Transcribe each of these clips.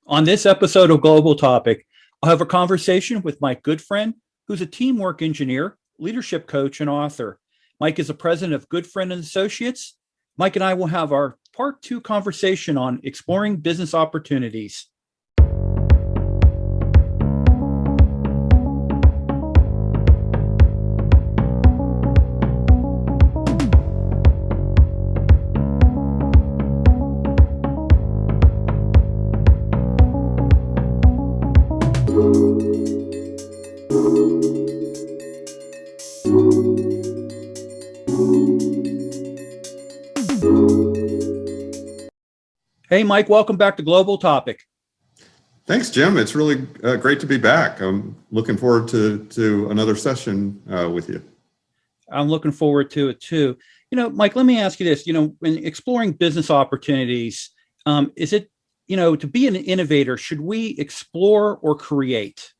On this episode of Global Topic, I'll have a conversation with Mike Goodfriend, who's a teamwork engineer, leadership coach, and author. Mike is the president of Goodfriend Associates. Mike and I will have our part two conversation on exploring business opportunities. Hey, Mike, welcome back to Global Topic. Thanks, Jim. It's really great to be back. I'm looking forward to another session with you. I'm looking forward to it too. Mike, let me ask you this. When exploring business opportunities, is it, to be an innovator, should we explore or create?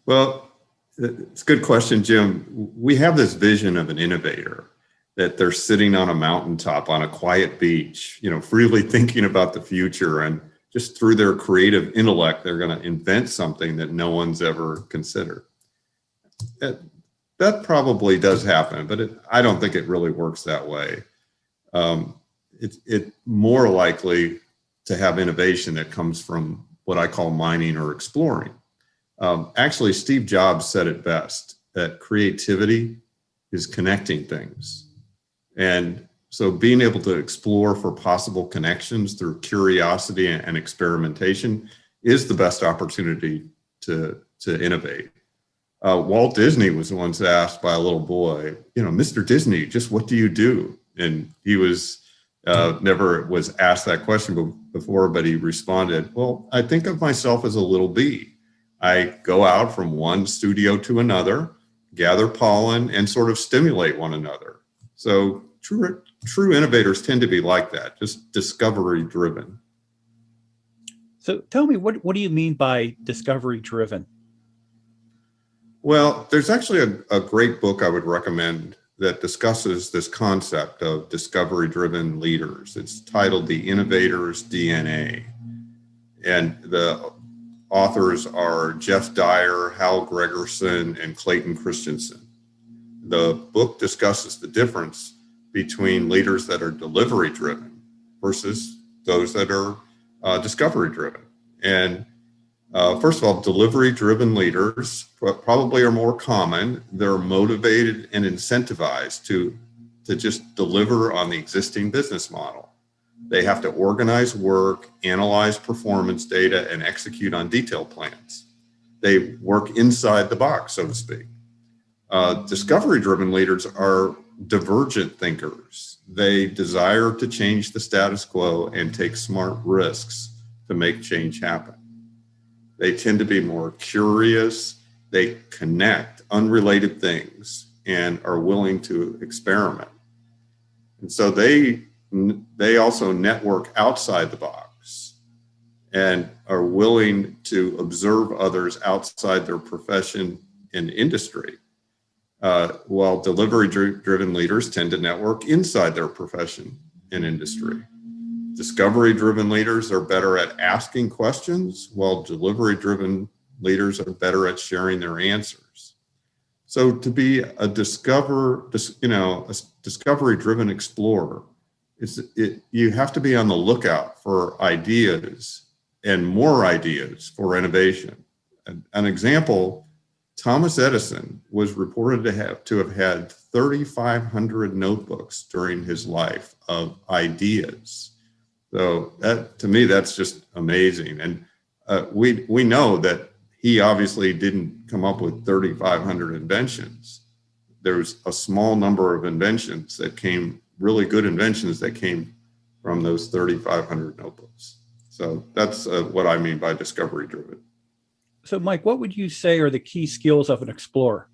Well, it's a good question, Jim. We have this vision of an innovator, that they're sitting on a mountaintop on a quiet beach, freely thinking about the future, and just through their creative intellect, they're going to invent something that no one's ever considered. That probably does happen, but I don't think it really works that way. It's more likely to have innovation that comes from what I call mining or exploring. Actually, Steve Jobs said it best, that creativity is connecting things. And so being able to explore for possible connections through curiosity and experimentation is the best opportunity to innovate. Walt Disney was once asked by a little boy, Mr. Disney, just what do you do? And he was never was asked that question before, but he responded, well, I think of myself as a little bee. I go out from one studio to another, gather pollen, and sort of stimulate one another. So true innovators tend to be like that, just discovery driven. So tell me, what do you mean by discovery driven? Well, there's actually a great book I would recommend that discusses this concept of discovery driven leaders. It's titled The Innovator's DNA. And the authors are Jeff Dyer, Hal Gregerson, and Clayton Christensen. The book discusses the difference between leaders that are delivery driven versus those that are discovery driven. And first of all, delivery driven leaders probably are more common. They're motivated and incentivized to just deliver on the existing business model. They have to organize work, analyze performance data, and execute on detailed plans. They work inside the box, so to speak. Discovery-driven leaders are divergent thinkers. They desire to change the status quo and take smart risks to make change happen. They tend to be more curious. They connect unrelated things and are willing to experiment. And so they also network outside the box and are willing to observe others outside their profession and industry. While delivery-driven leaders tend to network inside their profession and industry. Discovery-driven leaders are better at asking questions, while delivery-driven leaders are better at sharing their answers. So to be a discovery-driven explorer, you have to be on the lookout for ideas and more ideas for innovation. An example, Thomas Edison was reported to have had 3,500 notebooks during his life of ideas. So to me, that's just amazing. And we know that he obviously didn't come up with 3,500 inventions. There's a small number of inventions that came, really good inventions that came from those 3,500 notebooks. So that's what I mean by discovery driven. So, Mike, what would you say are the key skills of an explorer?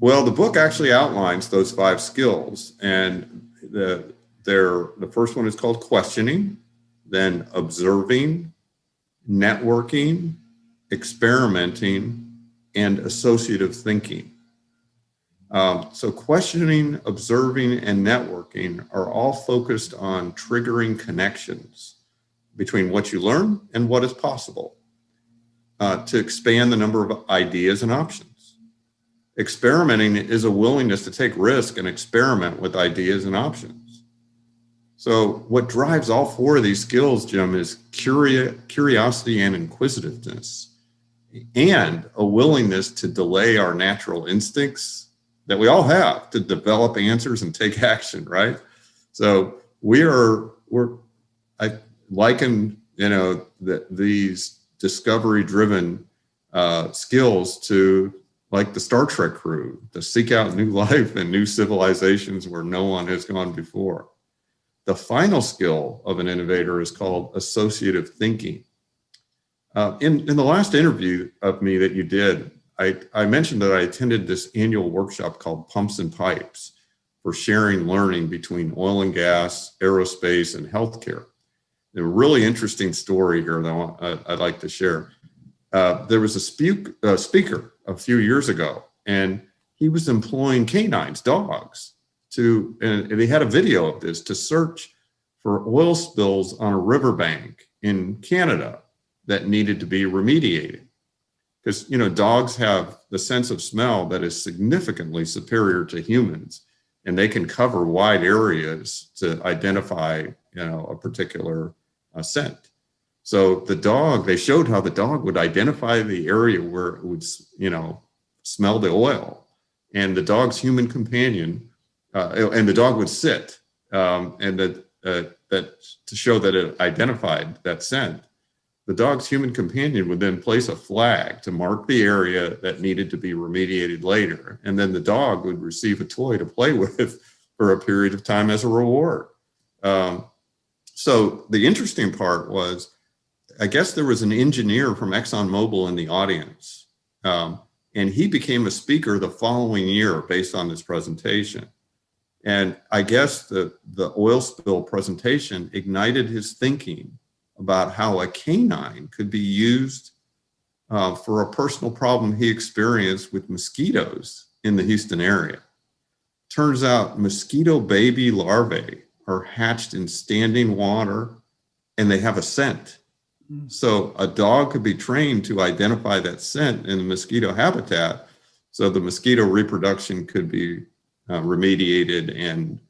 Well, the book actually outlines those 5 skills, and the first one is called questioning, then observing, networking, experimenting, and associative thinking. So questioning, observing, and networking are all focused on triggering connections between what you learn and what is possible, to expand the number of ideas and options. Experimenting is a willingness to take risk and experiment with ideas and options. So what drives all four of these skills, Jim, is curiosity and inquisitiveness, and a willingness to delay our natural instincts that we all have to develop answers and take action, right? So I liken, these discovery-driven skills to like the Star Trek crew, to seek out new life and new civilizations where no one has gone before. The final skill of an innovator is called associative thinking. In the last interview of me that you did, I mentioned that I attended this annual workshop called Pumps and Pipes for sharing learning between oil and gas, aerospace, and healthcare. A really interesting story here that I'd like to share. There was a speaker a few years ago, and he was employing canines, dogs, and they had a video of this, to search for oil spills on a riverbank in Canada that needed to be remediated. Because, dogs have the sense of smell that is significantly superior to humans, and they can cover wide areas to identify, a particular scent. So they showed how the dog would identify the area where it would, smell the oil, and the dog's human companion, and the dog would sit, and that to show that it identified that scent. The dog's human companion would then place a flag to mark the area that needed to be remediated later. And then the dog would receive a toy to play with for a period of time as a reward. So the interesting part was, I guess there was an engineer from ExxonMobil in the audience, and he became a speaker the following year based on this presentation. And I guess the oil spill presentation ignited his thinking about how a canine could be used for a personal problem he experienced with mosquitoes in the Houston area. Turns out mosquito baby larvae are hatched in standing water, and they have a scent. So a dog could be trained to identify that scent in the mosquito habitat, so the mosquito reproduction could be remediated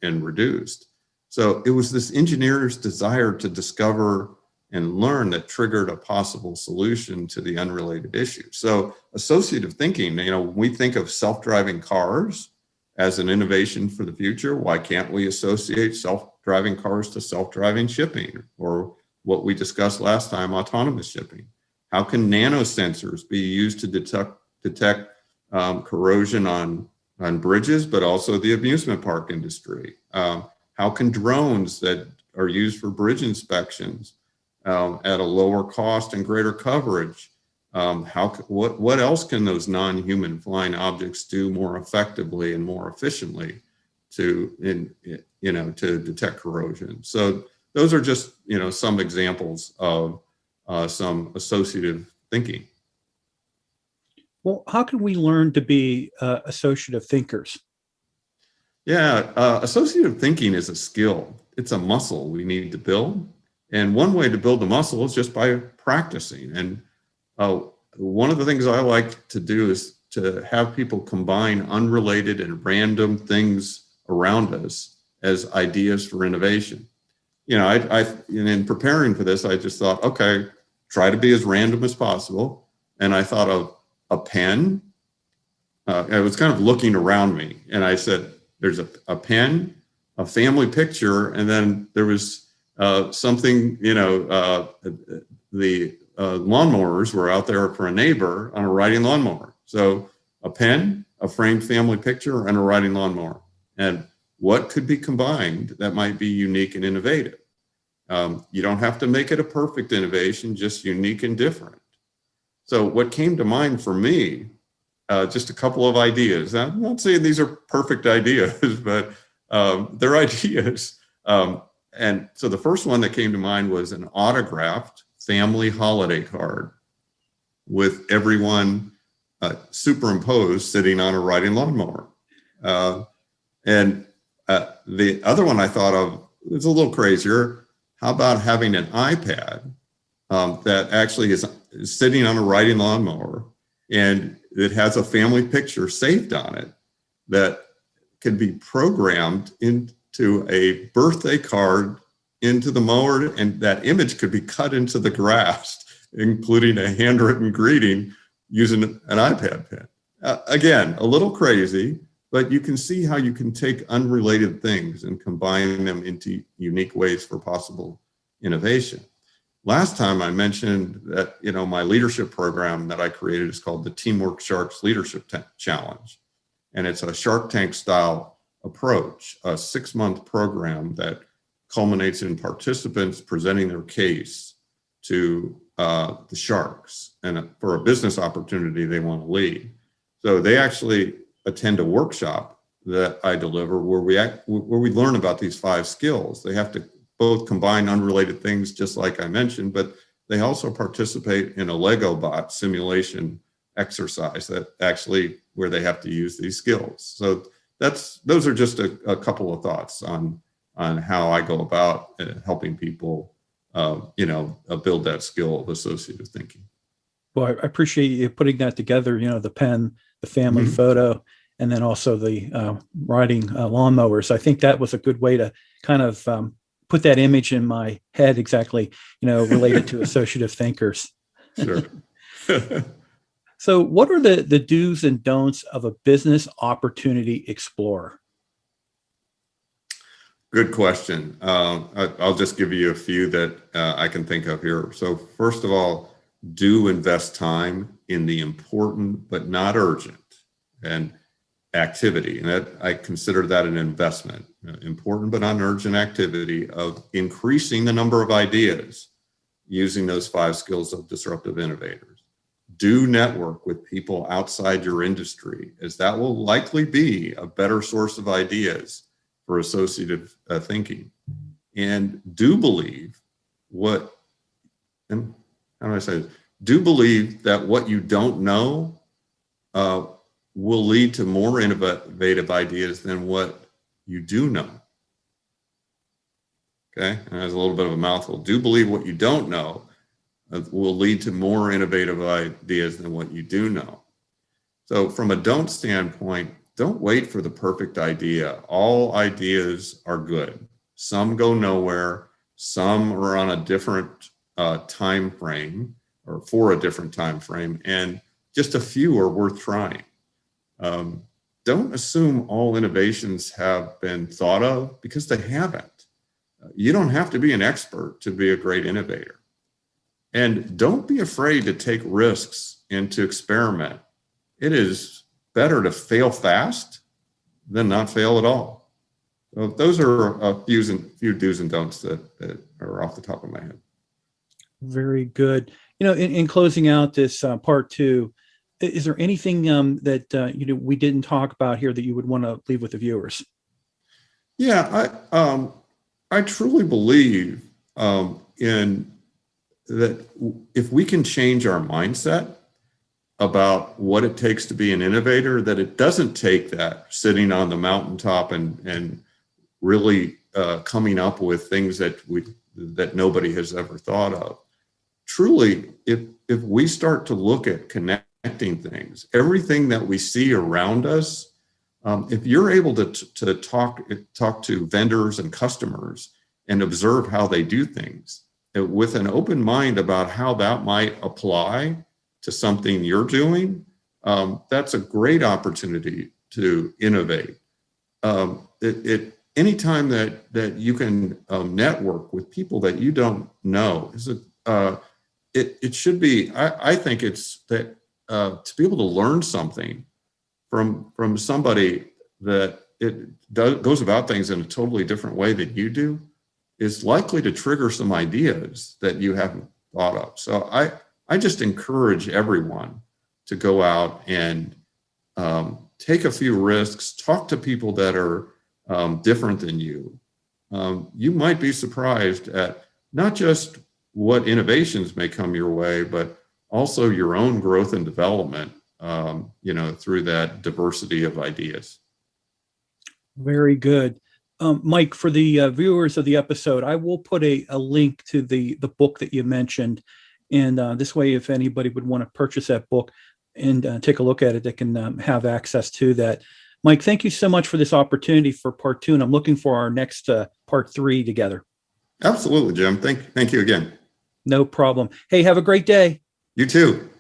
and reduced. So it was this engineer's desire to discover and learn that triggered a possible solution to the unrelated issue. So associative thinking, when we think of self-driving cars as an innovation for the future, why can't we associate self-driving cars to self-driving shipping, or what we discussed last time, autonomous shipping? How can nanosensors be used to detect corrosion on bridges, but also the amusement park industry? How can drones that are used for bridge inspections at a lower cost and greater coverage, what else can those non-human flying objects do more effectively and more efficiently to detect corrosion? So those are just some examples of some associative thinking. Well, how can we learn to be associative thinkers? Yeah, associative thinking is a skill. It's a muscle we need to build. And one way to build the muscle is just by practicing. And one of the things I like to do is to have people combine unrelated and random things around us as ideas for innovation. In preparing for this, I just thought, okay, try to be as random as possible. And I thought of a pen. I was kind of looking around me, and I said, there's a pen, a family picture, and then there was something, the lawnmowers were out there for a neighbor on a riding lawnmower. So a pen, a framed family picture, and a riding lawnmower. And what could be combined that might be unique and innovative? You don't have to make it a perfect innovation, just unique and different. So what came to mind for me, just a couple of ideas. I'm not saying these are perfect ideas, but they're ideas. And so the first one that came to mind was an autographed family holiday card with everyone superimposed sitting on a riding lawnmower. And the other one I thought of was a little crazier. How about having an iPad that actually is sitting on a riding lawnmower, and it has a family picture saved on it that can be programmed into a birthday card into the mower, and that image could be cut into the grass, including a handwritten greeting using an iPad pen. Again, a little crazy, but you can see how you can take unrelated things and combine them into unique ways for possible innovation. Last time I mentioned that, my leadership program that I created is called the Teamwork Sharks Leadership Challenge. And it's a Shark Tank style approach, a 6-month program that culminates in participants presenting their case to the sharks and for a business opportunity they want to lead. So they actually attend a workshop that I deliver where we learn about these 5 skills. They have to both combine unrelated things, just like I mentioned, but they also participate in a Lego bot simulation exercise that actually where they have to use these skills. So those are just a couple of thoughts on how I go about helping people, build that skill of associative thinking. Well, I appreciate you putting that together, the pen, the family photo, and then also the riding lawnmowers. I think that was a good way to kind of put that image in my head exactly, related to associative thinkers. Sure. So what are the do's and don'ts of a business opportunity explorer? Good question. I'll just give you a few that I can think of here. So first of all, do invest time in the important but not urgent and activity. And I consider that an investment, important but not urgent activity of increasing the number of ideas using those 5 skills of disruptive innovators. Do network with people outside your industry, as that will likely be a better source of ideas for associative thinking. And do believe do believe that what you don't know will lead to more innovative ideas than what you do know. Okay, and that's a little bit of a mouthful. Do believe what you don't know will lead to more innovative ideas than what you do know. So from a don't standpoint, don't wait for the perfect idea. All ideas are good. Some go nowhere. Some are on a different time frame or for a different time frame, and just a few are worth trying. Don't assume all innovations have been thought of, because they haven't. You don't have to be an expert to be a great innovator. And don't be afraid to take risks and to experiment. It is better to fail fast than not fail at all. So those are a few do's and don'ts that are off the top of my head. Very good. In closing out this part 2, is there anything that we didn't talk about here that you would want to leave with the viewers? Yeah, I truly believe in that if we can change our mindset about what it takes to be an innovator, that it doesn't take that sitting on the mountaintop and really coming up with things that nobody has ever thought of. Truly, if we start to look at connecting things, everything that we see around us, if you're able to talk to vendors and customers and observe how they do things with an open mind about how that might apply to something you're doing, that's a great opportunity to innovate. Anytime that you can network with people that you don't know, it should be. I think it's that to be able to learn something from somebody that goes about things in a totally different way than you do is likely to trigger some ideas that you haven't thought of. So I just encourage everyone to go out and take a few risks, talk to people that are different than you. You might be surprised at not just what innovations may come your way, but also your own growth and development, through that diversity of ideas. Very good. Mike, for the viewers of the episode, I will put a link to the book that you mentioned. And this way, if anybody would want to purchase that book and take a look at it, they can have access to that. Mike, thank you so much for this opportunity for part 2. And I'm looking for our next part 3 together. Absolutely, Jim. Thank you again. No problem. Hey, have a great day. You too.